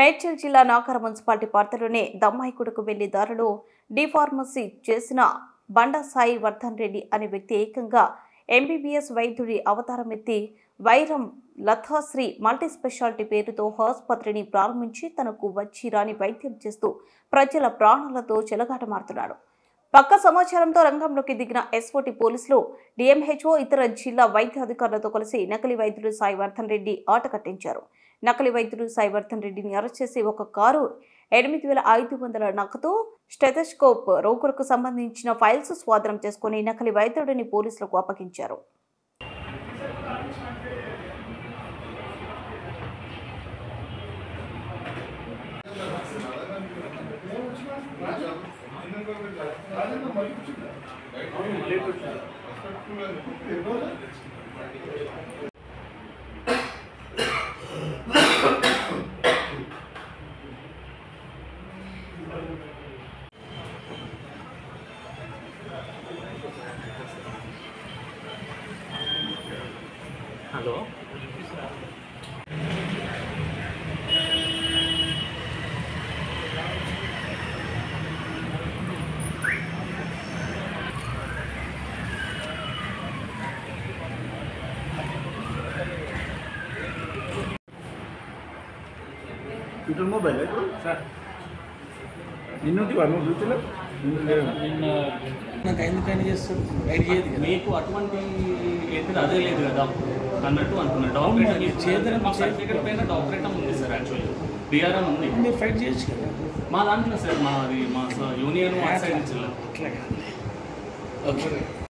మేడ్చల్ జిల్లా నాగర్ మున్సిపాలిటీ పరిధిలోని దమ్మాయిగూడకు వెళ్లి దారిలో డిఫార్మసీ చేసిన బండా సాయి వర్ధన్ రెడ్డి అనే వ్యక్తి ఏకంగా ఎంబీబీఎస్ వైద్యుడి అవతారం ఎత్తి వైరం లతాశ్రీ మల్టీ స్పెషాలిటీ పేరుతో ఆసుపత్రిని ప్రారంభించి తనకు వచ్చి రాని వైద్యం చేస్తూ ప్రజల ప్రాణాలతో చెలగాటమాడుతున్నాడు. పక్క సమాచారంతో రంగంలోకి దిగిన ఎస్ఓటీ పోలీసులు, డిఎంహెచ్ఓ ఇతర జిల్లా వైద్య అధికారులతో కలిసి నకిలీ వైద్యుడు సాయి వర్ధన్ రెడ్డి ఆట కట్టించారు. నకిలీ వైద్యుడు సాయి వర్ధన్ రెడ్డిని అరెస్ట్ చేసి ఒక కారు, 8,500 నగదు, స్టెథోస్కోప్, రోగులకు సంబంధించిన ఫైల్స్ స్వాధీనం చేసుకుని నకిలీ వైద్యుడిని పోలీసులకు అప్పగించారు. హలో ట్విట్టర్ మొబైల్ సార్ నిన్నటి వారు చూసినా నాకు ఎందుకని చేస్తాడు గైడ్ చేయదు మీకు అటువంటి ఏంటిది అదే లేదు కదా అన్నట్టు అంటున్నాడు. డాక్టరేట్ చేద్దాం మా సర్టిఫికేట్ పైన డాక్టరేట్ ఉంది సార్, యాక్చువల్లీ బీఆర్ఎం ఉంది. మీరు ఫైట్ చేయొచ్చు కదా మా దాంట్లో సార్ మాది మా యూనియన్ మా సైడ్ నుంచి. అట్లా ఓకే.